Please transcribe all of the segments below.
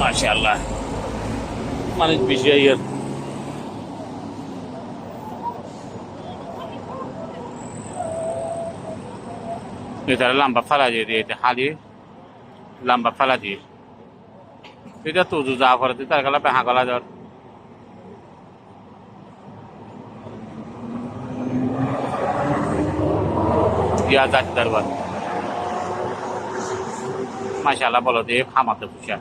মাশাআল্লাহ মানুষ বেশি ইয়ে এটা লম্বা ফালা দিয়ে এটা হালি লম্বা ফালা দিয়ে এটা তো যা করে তার গলা পেহা গলা ধর ইয়া যাচ্ছে দরবার মাশাআল্লাহ বলো দে হামাতে পুষা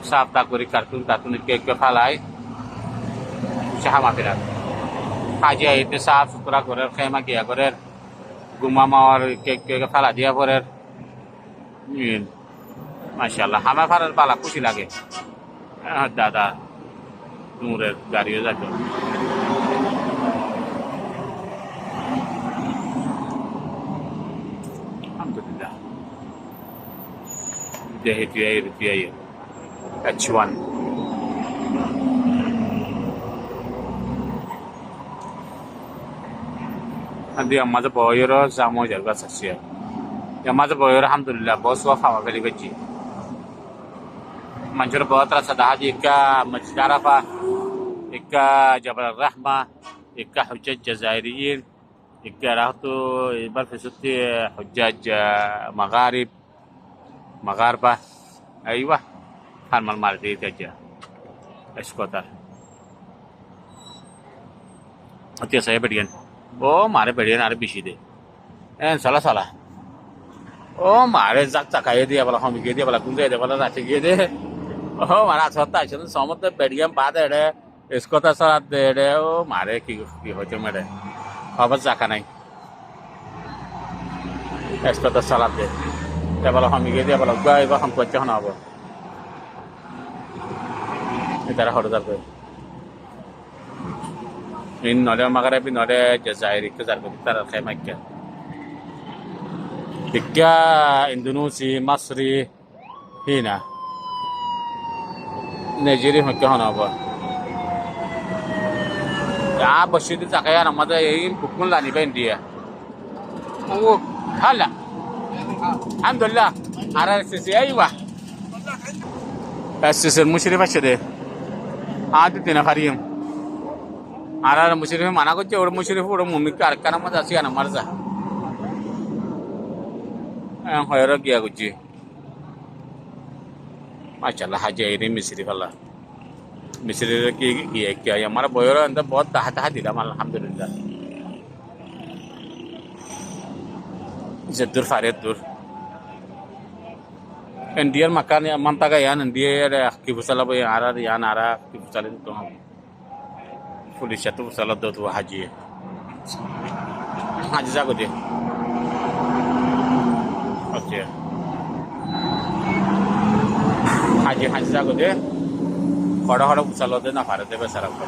সাফ তা করে কার্টুন কেক ফালাই পুষা হামাতে রাখ কাজে এতে সাফ সুতরা করে খেমা গিয়া করে গুমা মাওয়ার কেক ফালা দিয়া পরে মাশাআল্লাহ হামা ফারার বালা খুশি লাগে দাদা নূরের গাড়িও যাচ্ছে আলহামদুলিল্লাহ দেহে তুই H1 Andi yang mazhab boyoro samo jarga sasia. Yang mazhab boyoro alhamdulillah bos wa fama beli gaji. Manjur bawa terasa dah haji ika Masjid Arafah, ika Jabal Rahmah, ika Hujjaj Jazairiyin, ika rahtu ibar fisuti Hujjaj Magharibah. Aywa, harmal mardi aja. Eskotar. Hati saya berian. Oh, mare berian ada bisi deh. Salah. Oh, mare zak kaya dia bala kami dia bala kunjai dia bala nasi dia. Oh, mara asal tak cuma sama tu berian pada ada. Eskotar salat deh. Oh, mare ki hoce mare. Apa zak anai? Eskotar salat deh. Dia bala kami dia bala gay bala kami kuat cahana apa? Itu adalah horor tu. In nolnya Maghrib nolnya Jazair itu zarba kita rakyat Makkah. Tiga Indonesia, Masri, Hina, Nigeria Makkah mana apa? Ya bersih itu tak kaya nama tu ini bukan lah ni India. Oh, hala. Alhamdulillah. Arah sisi aywa. Sisi musyrif aja deh. Ada tina karim. Arah musyrif mana kau cakap orang musyrif orang mumikar karena masa sih anak marza. Yang hoyra gaya kuci. Masyaallah haji ini musyrif Allah. Musyrif gaya yang mana boyora anda बहुत tahat tidak malah alhamdulillah. Jaddur farid dur. India makan yang mantaga ya India ada kibusala boy arah yang arah kibusala itu Polisi itu salah dua haji. Haji jago dia. Oke. Haji jago dia. Hora salah dia nak hari dia besar apa?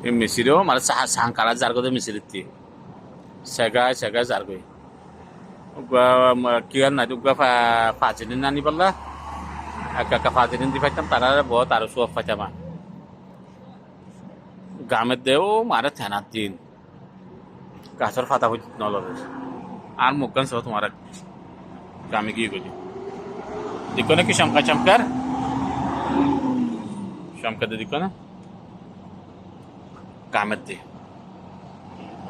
Ini misiro malah sangkala jargo dia misir itu. Sega jargo. Gua kian nanti gua fajrin nani bala, agak fajrin di fajam tanah bahwa taruh suap fajama. Gamet deo mara thanatin, kasar fatah hujud nolor. Ar mukkan soal tumara kami gigi gudi. Dikona ki chamkar, deh dikona. Gamet deh.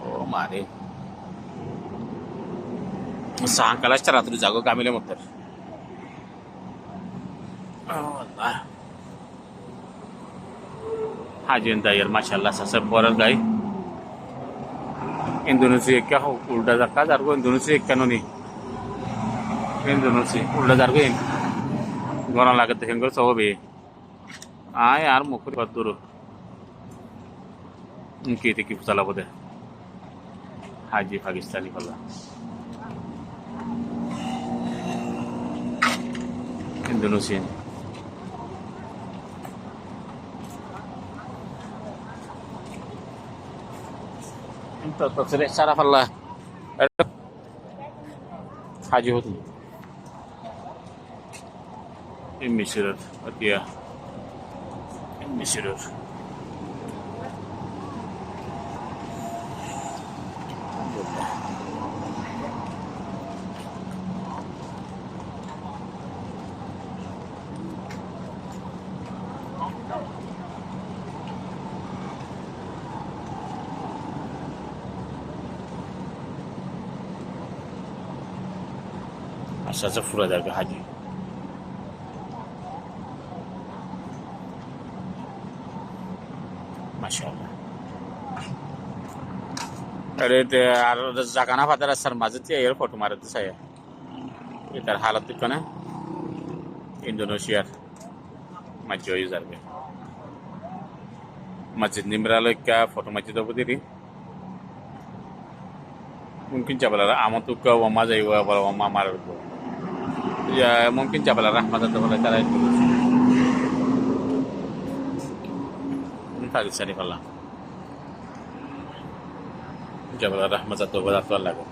Oh mare. Sangkala cara tu jago kami le motor. Oh Allah. Haji dayar masyaallah sasar boral gai. Indonesia क्या हो उल्टा धक्का जारगो Indonesia kanoni. Indonesia उल्टा जारगो इन. गोरा लागत हेंगो सोबे. यार मुखरी बदुरो. इनकी ते की फसला बोदे. हाजी पाकिस्तानी फला. Indonesia. Untuk tersedia saraf Allah. Haji hotu. Ini sirut, dia. Ini sirut. আস্তে আস্তে ফুরে যাবে হাজি। মাশাআল্লাহ। আরে আর জাগানা ফাদার রাস্তার মাঝে দিয়ে এর ফটো মারতে চাই এটার হালত দেখো না ইন্দোনেশিয়ার মাঝে হয়ে যাবে masjid Nimraleka foto masjid apa tadi mungkin Jabal Rahmah tuh ke wama jai wama marah ya mungkin Jabal Rahmah atau boleh cara itu entah di sana kalau Jabal Rahmah atau boleh atau lagu